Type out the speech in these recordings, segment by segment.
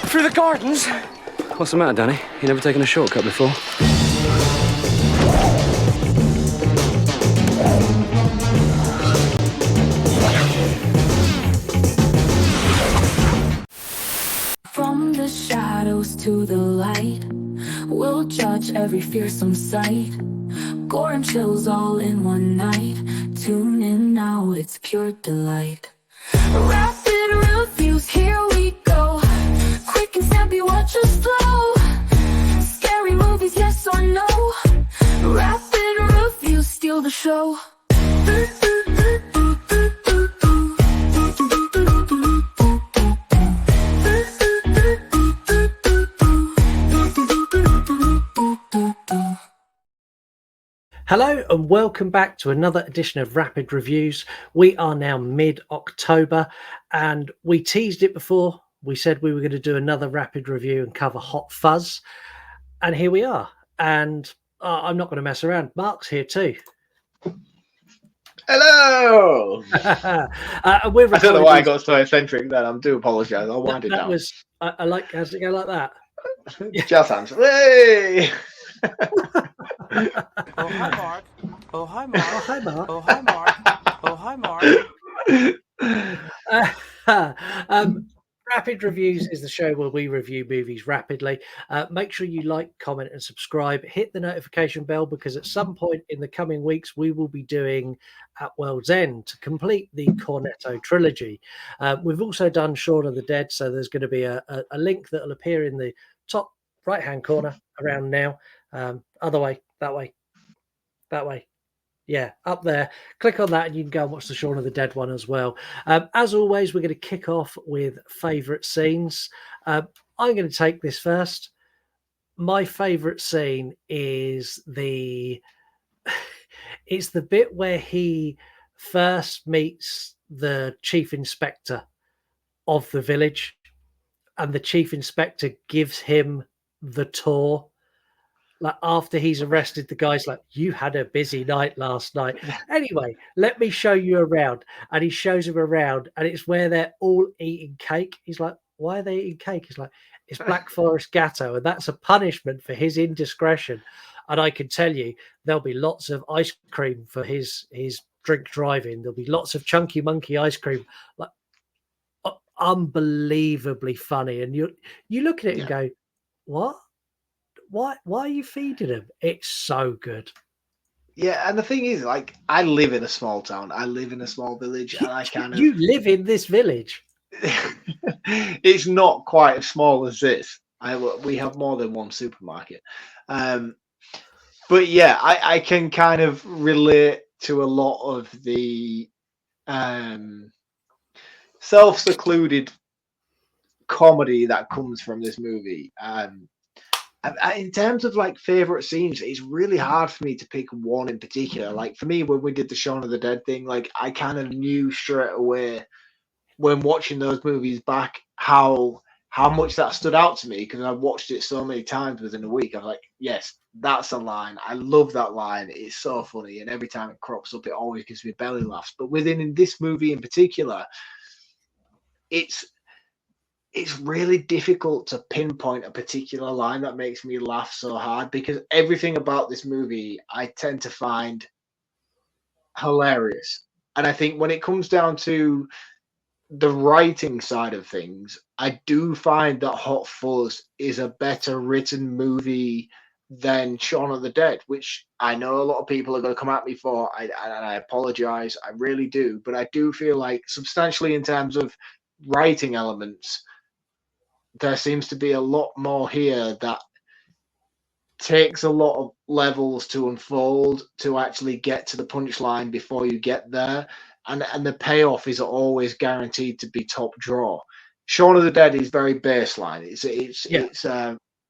Through the gardens? What's the matter, Danny? You never taken a shortcut before? From the shadows to the light, we'll judge every fearsome sight. Gore and chills all in one night. Tune in now, it's pure delight. Rapid reviews, here we go. Quick and snappy, watch us flow. Scary movies, yes or no? Rapid reviews, steal the show. Hello and welcome back to another edition of Rapid Reviews. We are now mid-October and we teased it before. We said we were going to do another Rapid Review and cover Hot Fuzz. And here we are. And I'm not going to mess around. Marc's here too. Hello! I don't know why I got so eccentric then. I do apologise. I'll wind it down. I like, how's it go like that? Jazz hands. Hey! Oh, hi, Marc. Oh, hi, Marc. Oh, hi, Marc. Oh, hi, Marc. Oh, hi, Marc. Rapid Reviews is the show where we review movies rapidly. Make sure you like, comment, and subscribe. Hit the notification bell because at some point in the coming weeks, we will be doing At World's End to complete the Cornetto trilogy. We've also done Shaun of the Dead, so there's going to be a link that will appear in the top right-hand corner around now. Other way, that way. Yeah, up there. Click on that and you can go and watch the Shaun of the Dead one as well. As always, we're going to kick off with favourite scenes. I'm going to take this first. My favourite scene is it's the bit where he first meets the chief inspector of the village and the chief inspector gives him the tour. Like after he's arrested, the guy's like, "You had a busy night last night. Anyway, let me show you around." And he shows him around, and it's where they're all eating cake. He's like, "Why are they eating cake?" He's like, "It's Black Forest Gatto, and that's a punishment for his indiscretion." And I can tell you, there'll be lots of ice cream for his drink driving. There'll be lots of Chunky Monkey ice cream, like unbelievably funny. And you look at it and go, "What? Why are you feeding him?" It's so good. Yeah, and the thing is, like, I live in a small town. I live in a small village, and I kind of... You live in this village. It's not quite as small as this. We have more than one supermarket. But yeah, I can kind of relate to a lot of the self-secluded comedy that comes from this movie. In terms of like favorite scenes, it's really hard for me to pick one in particular. Like for me, when we did the Shaun of the Dead thing, like I kind of knew straight away when watching those movies back how much that stood out to me because I watched it so many times within a week. I was like, yes, that's a line. I love that line. It's so funny, and every time it crops up, it always gives me belly laughs. But within this movie in particular, it's really difficult to pinpoint a particular line that makes me laugh so hard because everything about this movie I tend to find hilarious. And I think when it comes down to the writing side of things, I do find that Hot Fuzz is a better written movie than Shaun of the Dead, which I know a lot of people are going to come at me for. And I apologize. I really do. But I do feel like substantially in terms of writing elements, there seems to be a lot more here that takes a lot of levels to unfold to actually get to the punchline before you get there. And the payoff is always guaranteed to be top draw. Shaun of the Dead is very baseline.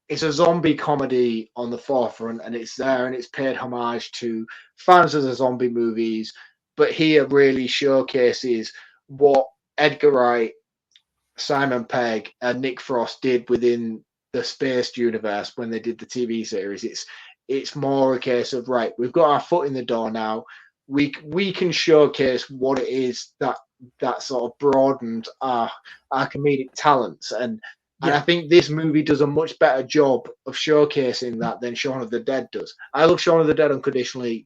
It's a zombie comedy on the forefront, and it's there and it's paid homage to fans of the zombie movies. But here really showcases what Edgar Wright, Simon Pegg, and Nick Frost did within the Spaced universe when they did the TV series. It's more a case of, right, we've got our foot in the door now. We can showcase what it is that sort of broadened our comedic talents, and And I think this movie does a much better job of showcasing that than Shaun of the Dead does. I love Shaun of the Dead unconditionally,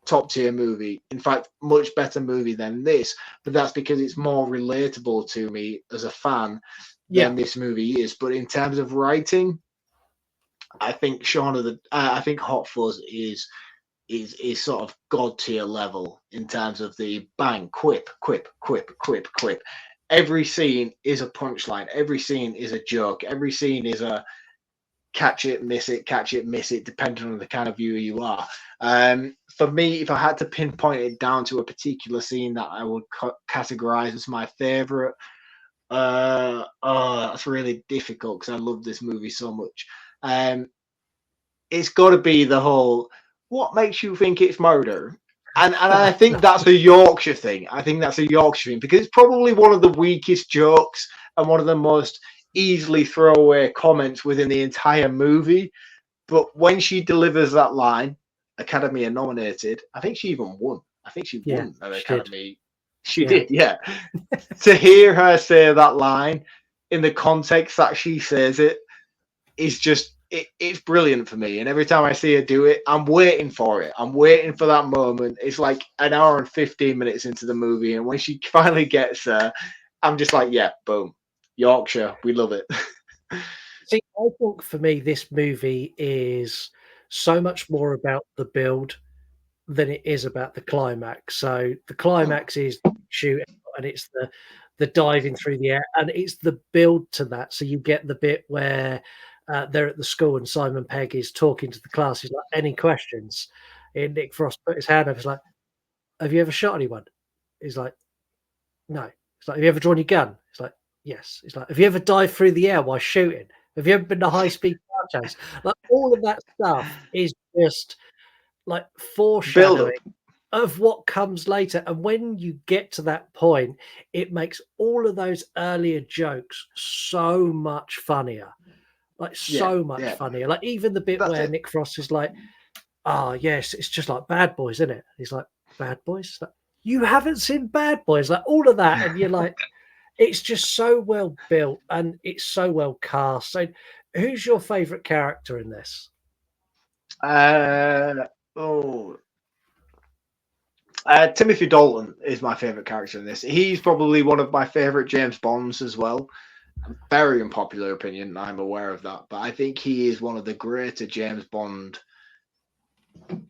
top tier movie. In fact, much better movie than this, but that's because it's more relatable to me as a fan than this movie is. But in terms of writing, I think I think Hot Fuzz is sort of god tier level in terms of the bang, quip, quip, quip, quip, quip. Every scene is a punchline. Every scene is a joke. Every scene is a catch it, miss it, catch it, miss it, depending on the kind of viewer you are. For me, if I had to pinpoint it down to a particular scene that I would categorize as my favorite, that's really difficult because I love this movie so much. It's got to be the whole, what makes you think it's murder? And I think that's a Yorkshire thing. I think that's a Yorkshire thing because it's probably one of the weakest jokes and one of the most easily throwaway comments within the entire movie. But when she delivers that line, Academy are nominated. I think she even won. I think she won an Academy. She did, yeah. To hear her say that line in the context that she says it is just, it's brilliant for me. And every time I see her do it, I'm waiting for it. I'm waiting for that moment. It's like an hour and 15 minutes into the movie. And when she finally gets there, I'm just like, yeah, boom. Yorkshire, we love it. See, I think for me, this movie is so much more about the build than it is about the climax. So the climax is shooting, and it's the diving through the air, and it's the build to that. So you get the bit where they're at the school and Simon Pegg is talking to the class. He's like, "Any questions?" And Nick Frost put his hand up. He's like, "Have you ever shot anyone?" He's like, "No." He's like, "Have you ever drawn your gun?" He's like, "Yes." He's like, "Have you ever dived through the air while shooting? Have you ever been to high speed car chase?" Like all of that stuff is just like foreshadowing of what comes later. And when you get to that point, it makes all of those earlier jokes so much funnier. Like so much funnier. Like even the bit where Nick Frost is like, "Oh yes, it's just like Bad Boys, isn't it?" He's like, "Bad Boys? Like, you haven't seen Bad Boys?" Like all of that, and you're like, it's just so well built and it's so well cast. So, who's your favourite character in this? Timothy Dalton is my favorite character in this. He's probably one of my favorite James Bonds as well. A very unpopular opinion, I'm aware of that, but I think he is one of the greater James Bond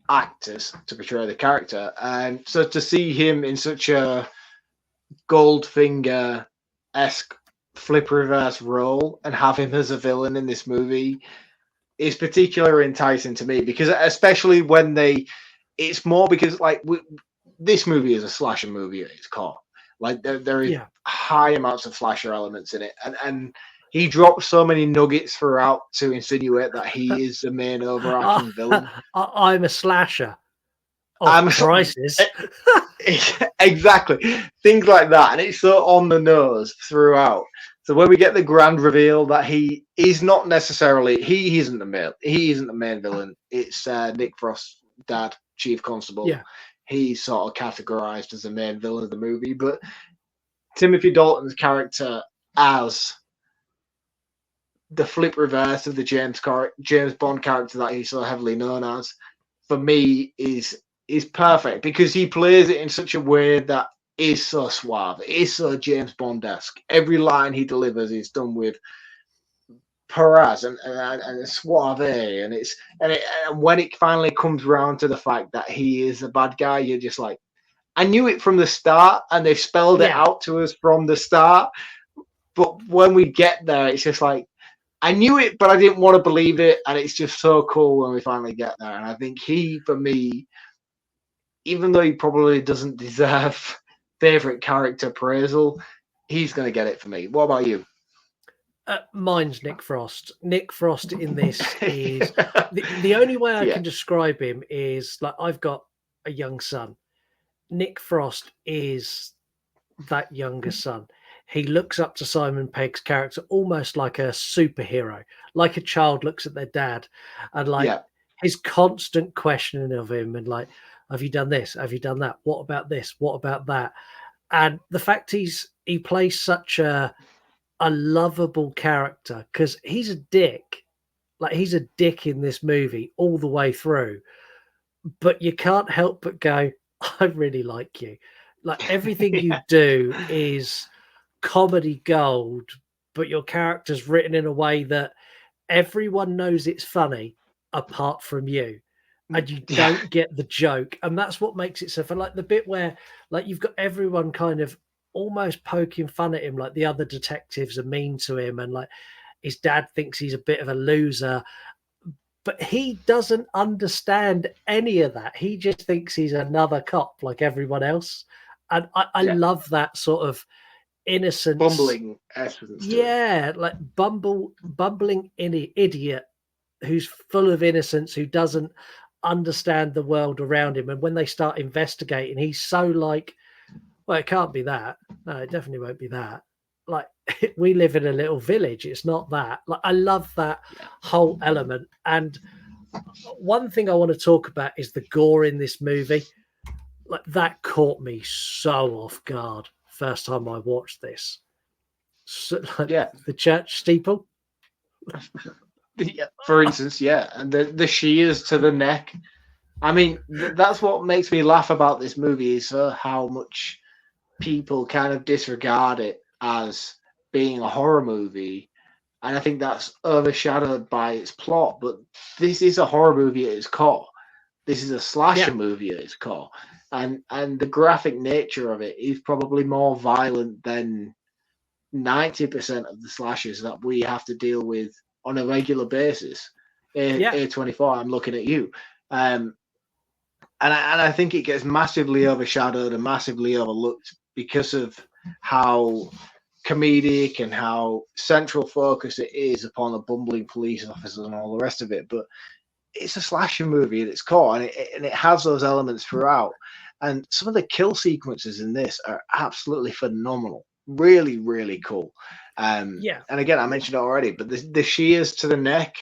actors to portray the character. And so to see him in such a Goldfinger-esque flip reverse role and have him as a villain in this movie is particularly enticing to me, because especially when it's more because like this movie is a slasher movie at its core. Like there is high amounts of slasher elements in it, and he drops so many nuggets throughout to insinuate that he is the main overarching villain. I'm a slasher. I'm crisis. Exactly, things like that, and it's so on the nose throughout. So when we get the grand reveal that he is not necessarily, he isn't the main villain. It's Nick Frost's dad, Chief Constable. Yeah. He's sort of categorized as the main villain of the movie, but Timothy Dalton's character as the flip reverse of the James Bond character that he's so heavily known as, for me is perfect, because he plays it in such a way that is so suave, it is so James Bond-esque. Every line he delivers is done with pizzazz and suave, and when it finally comes around to the fact that he is a bad guy, you're just like, I knew it from the start, and they've spelled it out to us from the start. But when we get there, it's just like, I knew it, but I didn't want to believe it, and it's just so cool when we finally get there. And I think he, for me, even though he probably doesn't deserve favorite character appraisal, he's going to get it for me. What about you? Mine's Nick Frost. Nick Frost in this is the only way I can describe him is like, I've got a young son. Nick Frost is that younger son. He looks up to Simon Pegg's character almost like a superhero, like a child looks at their dad, and like his constant questioning of him, and like, have you done this? Have you done that? What about this? What about that? And the fact he plays such a a lovable character because he's a dick. Like he's a dick in this movie all the way through, but you can't help but go, I really like you. Like everything you do is comedy gold, but your character's written in a way that everyone knows it's funny apart from you. And you don't get the joke. And that's what makes it so fun. Like the bit where like you've got everyone kind of almost poking fun at him, like the other detectives are mean to him, and like his dad thinks he's a bit of a loser. But he doesn't understand any of that. He just thinks he's another cop like everyone else. And I love that sort of innocence. Bumbling essence. Yeah, like bumbling idiot who's full of innocence, who doesn't understand the world around him. And when they start investigating, he's so like, well, it can't be that. No, it definitely won't be that. Like, we live in a little village. It's not that. Like, I love that whole element. And one thing I want to talk about is the gore in this movie. Like, that caught me so off guard first time I watched this. So, like, the church steeple. For instance, and the shears to the neck. I mean, that's what makes me laugh about this movie is how much people kind of disregard it as being a horror movie, and I think that's overshadowed by its plot. But this is a horror movie at its core. This is a slasher movie at its core, and the graphic nature of it is probably more violent than 90% of the slashers that we have to deal with on a regular basis. A24, I'm looking at you. And I think it gets massively overshadowed and massively overlooked because of how comedic and how central focus it is upon a bumbling police officer and all the rest of it. But it's a slasher movie at its core, and it has those elements throughout. And some of the kill sequences in this are absolutely phenomenal. Really, really cool. And again, I mentioned it already, but the shears to the neck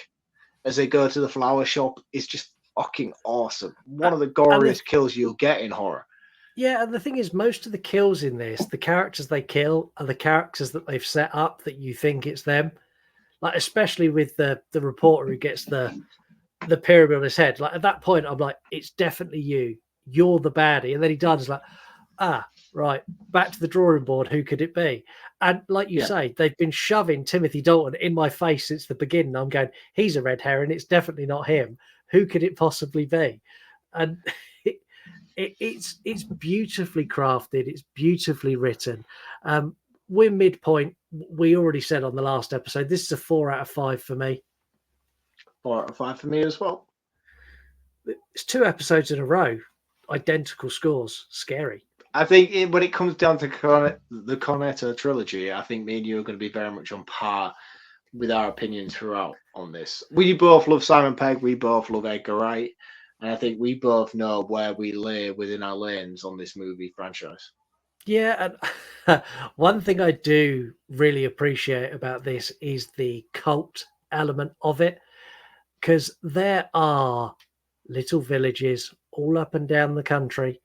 as they go to the flower shop is just fucking awesome. One of the goriest kills you'll get in horror. Yeah, and the thing is, most of the kills in this, the characters they kill are the characters that they've set up that you think it's them. Like, especially with the reporter who gets the pyramid on his head. Like, at that point, I'm like, it's definitely you. You're the baddie. And then he dies like, right, back to the drawing board. Who could it be? And like you say, they've been shoving Timothy Dalton in my face since the beginning. I'm going, he's a red herring. It's definitely not him. Who could it possibly be? And it's beautifully crafted. It's beautifully written. We're midpoint. We already said on the last episode, this is a 4 out of 5 for me. 4 out of 5 for me as well. It's 2 episodes in a row. Identical scores. Scary. I think when it comes down to the Cornetto trilogy, I think me and you are going to be very much on par with our opinions throughout on this. We both love Simon Pegg. We both love Edgar Wright. And I think we both know where we lay within our lanes on this movie franchise. Yeah, and one thing I do really appreciate about this is the cult element of it, because there are little villages all up and down the country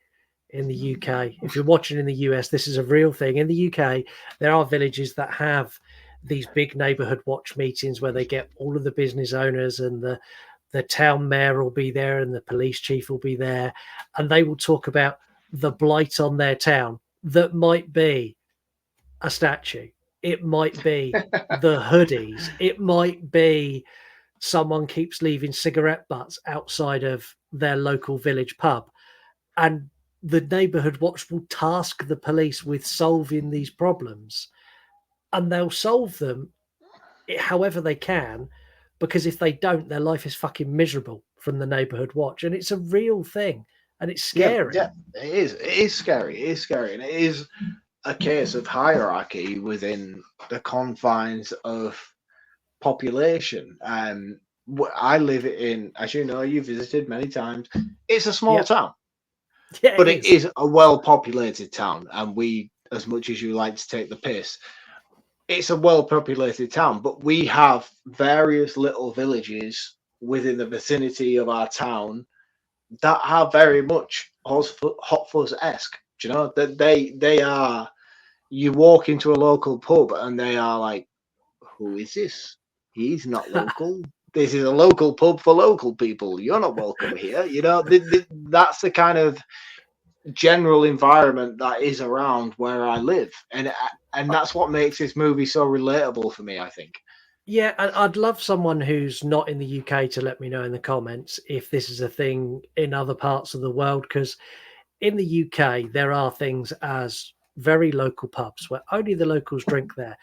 in the UK. If you're watching in the US, this is a real thing. In the UK, there are villages that have these big neighborhood watch meetings where they get all of the business owners, and the town mayor will be there and the police chief will be there, and they will talk about the blight on their town that might be a statue. It might be the hoodies. It might be someone keeps leaving cigarette butts outside of their local village pub. And the neighborhood watch will task the police with solving these problems. And they'll solve them however they can, because if they don't, their life is fucking miserable from the neighborhood watch. And it's a real thing. And it's scary. Yeah, it is. It is scary. It is scary. And it is a case of hierarchy within the confines of population. And I live in, as you know, you visited many times. It's a small town. Yeah, but it is a well-populated town. And we, as much as you like to take the piss, it's a well-populated town. But we have various little villages within the vicinity of our town that are very much Hot Fuzz-esque. Do you know that they are, you walk into a local pub and they are like, who is this? He's not local. This is a local pub for local people. You're not welcome here. You know, that's the kind of general environment that is around where I live, and that's what makes this movie so relatable for me, I think. Yeah, I'd love someone who's not in the UK to let me know in the comments if this is a thing in other parts of the world, because in the UK there are things as very local pubs where only the locals drink there.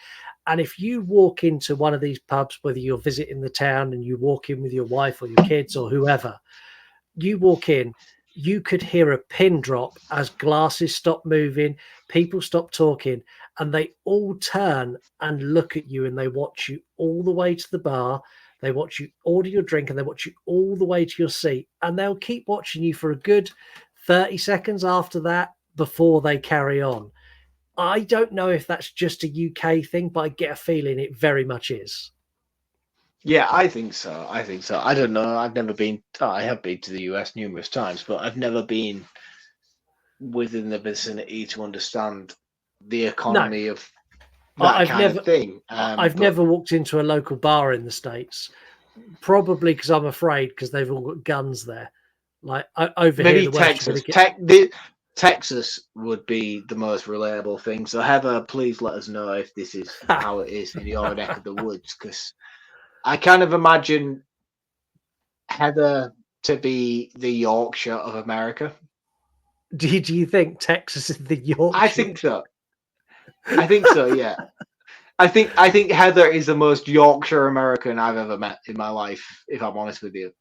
And if you walk into one of these pubs, whether you're visiting the town and you walk in with your wife or your kids or whoever, you walk in, you could hear a pin drop as glasses stop moving, people stop talking, and they all turn and look at you and they watch you all the way to the bar. They watch you order your drink and they watch you all the way to your seat. And they'll keep watching you for a good 30 seconds after that before they carry on. I don't know if that's just a UK thing, but I get a feeling it very much is. Yeah, I think so. I don't know. I've never been. I have been to the US numerous times, but I've never been within the vicinity to understand the No, economy of that I've kind never, of thing. I've But never walked into a local bar in the States, probably because I'm afraid because they've all got guns there. Like over here, maybe the worst you're Texas. going to get. Texas would be the most reliable thing. So Heather, please let us know if this is how it is in your neck of the woods, because I kind of imagine Heather to be the Yorkshire of America. Do you think Texas is the Yorkshire? I think so. I think so. Yeah. I think Heather is the most Yorkshire American I've ever met in my life, if I'm honest with you.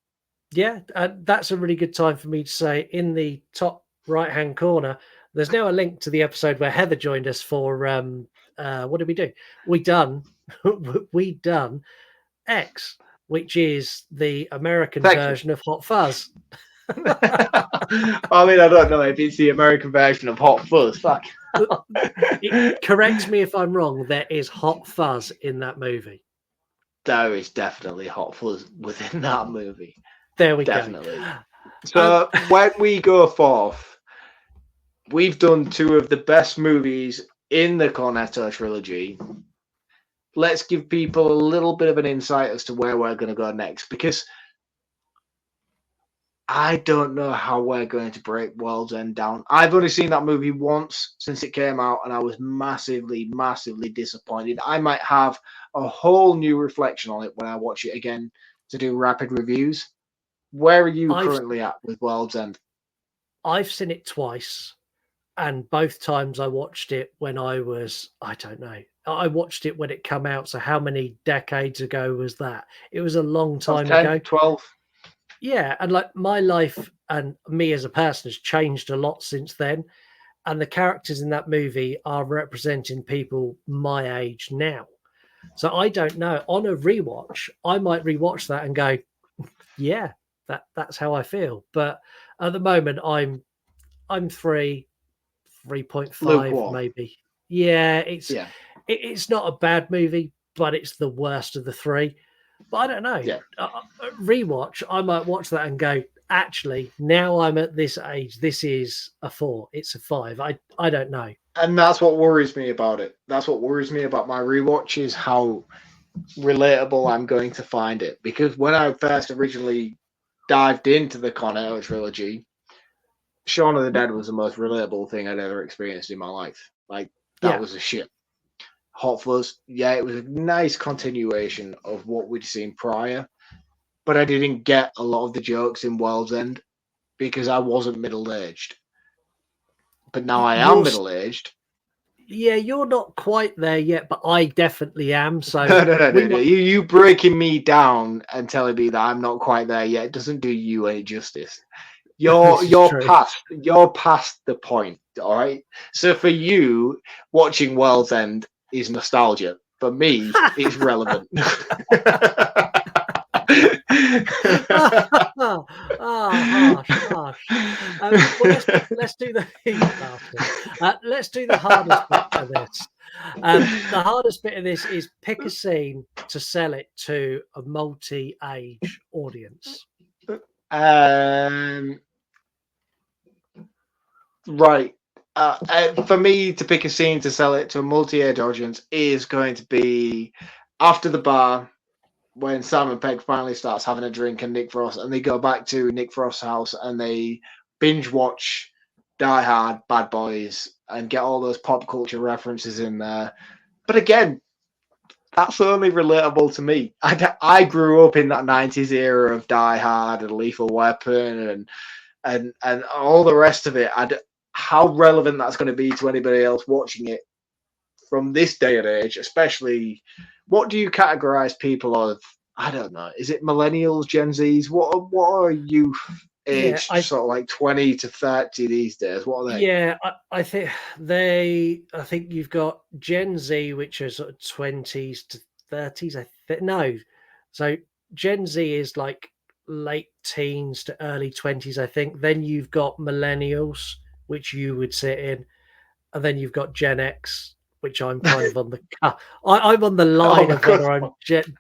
Yeah, that's a really good time for me to say in the top right-hand corner, there's now a link to the episode where Heather joined us for what did we do? We done X, which is the American Thank you. version of Hot Fuzz. I mean, I don't know if it's the American version of Hot Fuzz. Fuck. Correct me if I'm wrong. There is Hot Fuzz in that movie. There is definitely Hot Fuzz within that movie. There we Definitely. go. So when we go forth, we've done two of the best movies in the Cornetto trilogy. Let's give people a little bit of an insight as to where we're going to go next, because I don't know how we're going to break World's End down. I've only seen that movie once since it came out, and I was massively, massively disappointed. I might have a whole new reflection on it when I watch it again to do rapid reviews. Where are you currently at with World's End? I've seen it twice, and both times I watched it when I was, I don't know. I watched it when it came out. So how many decades ago was that? It was a long time 10, ago. 12. Yeah, and like my life and me as a person has changed a lot since then. And the characters in that movie are representing people my age now. So I don't know. On a rewatch, I might rewatch that and go, yeah, that's how I feel. But at the moment, I'm 3.5 maybe. Yeah, it's not a bad movie, but it's the worst of the three. But I don't know. Yeah. Rewatch, I might watch that and go, actually, now I'm at this age, this is a 4. It's a 5. I don't know. And that's what worries me about it. That's what worries me about my rewatch, is how relatable I'm going to find it. Because when I first originally dived into the Cornetto trilogy, Shaun of the Dead was the most relatable thing I'd ever experienced in my life. Like, that was a shit. Hot Fuzz, yeah, it was a nice continuation of what we'd seen prior, but I didn't get a lot of the jokes in World's End because I wasn't middle-aged. But now I am middle-aged. Yeah, you're not quite there yet, but I definitely am. So No. You breaking me down and telling me that I'm not quite there yet doesn't do you any justice. You're past the point, all right? So for you, watching World's End is nostalgia. For me, it's relevant. Harsh. Well, let's do the let's do the hardest bit of this. The hardest bit of this is pick a scene to sell it to a multi-age audience. Right. For me to pick a scene to sell it to a multi-age audience is going to be after the bar when Simon Pegg finally starts having a drink and Nick Frost, and they go back to Nick Frost's house and they binge watch Die Hard, Bad Boys, and get all those pop culture references in there. But again, that's only relatable to me. I grew up in that 90s era of Die Hard and Lethal Weapon and all the rest of it. How relevant that's going to be to anybody else watching it from this day and age, especially, what do you categorize people of? I don't know. Is it millennials, Gen Zs? What are you aged sort of like 20 to 30 these days? What are they? Yeah, I think you've got Gen Z, which are sort of 20s to 30s. No. So Gen Z is like late teens to early 20s, I think. Then you've got millennials, which you would sit in, and then you've got Gen X, which I'm kind of on the. I'm on the line of whether I'm Gen.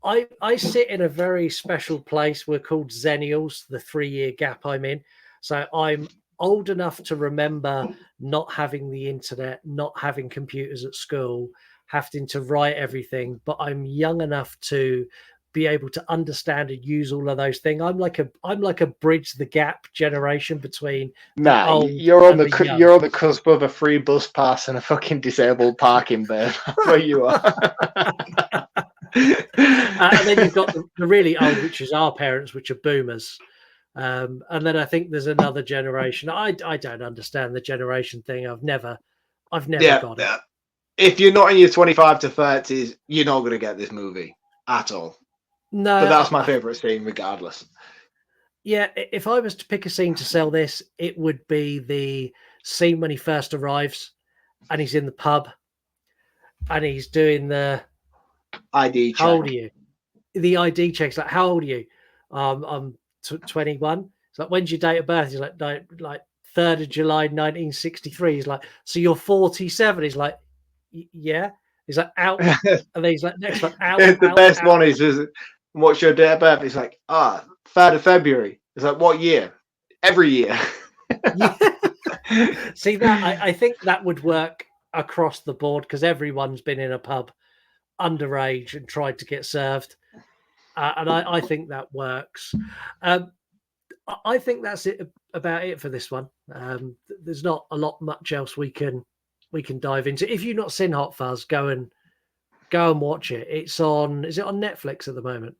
I sit in a very special place. We're called Zennials, the 3-year gap I'm in. So I'm old enough to remember not having the internet, not having computers at school, having to write everything, but I'm young enough to be able to understand and use all of those things. I'm like a bridge the gap generation between you're on the cusp of a free bus pass and a fucking disabled parking bay. That's where you are. And then you've got the really old, which is our parents, which are boomers. And then I think there's another generation. I don't understand the generation thing. I've never got it. If you're not in your 25 to 30s, you're not going to get this movie at all. No, but that's my favorite scene, regardless. Yeah, if I was to pick a scene to sell this, it would be the scene when he first arrives, and he's in the pub, and he's doing the ID check. How old are you? The ID check's like, how old are you? I'm 21. It's like, when's your date of birth? He's like 3rd of July 1963. He's like, so you're 47. He's like, yeah. He's like, out. And then he's like, next one, out. The best one is what's your date of birth? He's like, 3rd of February. It's like, what year? Every year. See, that I think that would work across the board because everyone's been in a pub underage and tried to get served. And I think that works. I think that's about it for this one. There's not a lot much else we can dive into. If you've not seen Hot Fuzz, go and watch it. Is it on Netflix at the moment?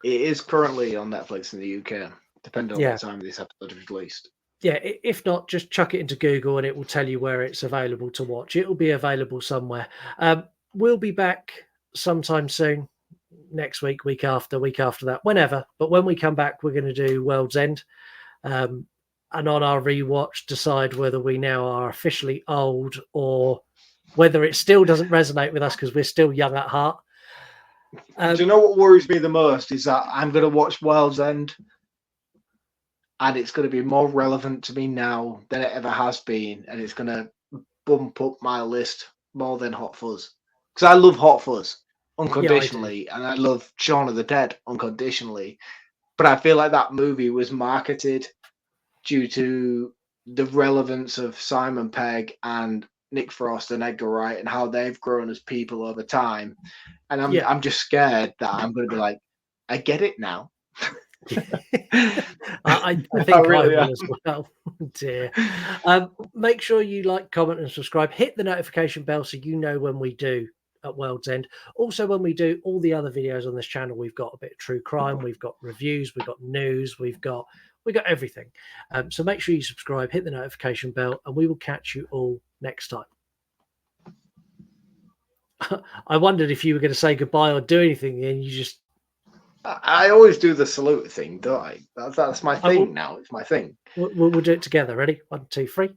It is currently on Netflix in the UK, depending on what time this episode is released. Yeah, if not, just chuck it into Google and it will tell you where it's available to watch. It'll be available somewhere. We'll be back sometime soon, next week, week after that, whenever. But when we come back, we're going to do World's End. And on our rewatch, decide whether we now are officially old or whether it still doesn't resonate with us because we're still young at heart. Do you know what worries me the most is that I'm going to watch World's End and it's going to be more relevant to me now than it ever has been, and it's going to bump up my list more than Hot Fuzz. Because I love Hot Fuzz unconditionally, and I love Shaun of the Dead unconditionally. But I feel like that movie was marketed due to the relevance of Simon Pegg and Nick Frost and Edgar Wright and how they've grown as people over time. And I'm just scared that I'm going to be like, I get it now. I think I will as well. Dear. Make sure you like, comment, and subscribe. Hit the notification bell so you know when we do at World's End. Also, when we do all the other videos on this channel, we've got a bit of true crime, we've got reviews, we've got news, we've got everything. So make sure you subscribe, hit the notification bell, and we will catch you all next time. I wondered if you were going to say goodbye or do anything, and you just... I always do the salute thing, don't I? That's my thing now. It's my thing. We'll do it together. Ready? 1, 2, 3.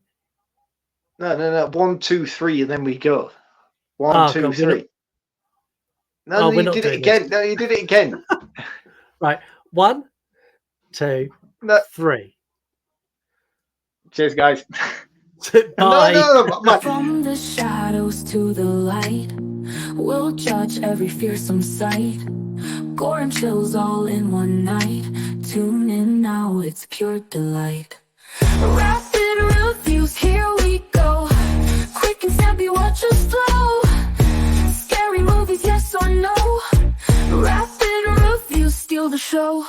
No. 1, 2, 3, and then we go. 1, 2, 3. No, you did it again. No, you did it again. Right. 1, 2, 3. Cheers, guys. Bye. No. From the shadows to the light, we'll judge every fearsome sight. Gore and chills all in one night. Tune in now, it's pure delight. Rapid reviews, here we go. Quick and snappy, watch us flow. Scary movies, yes or no? Rapid reviews steal the show.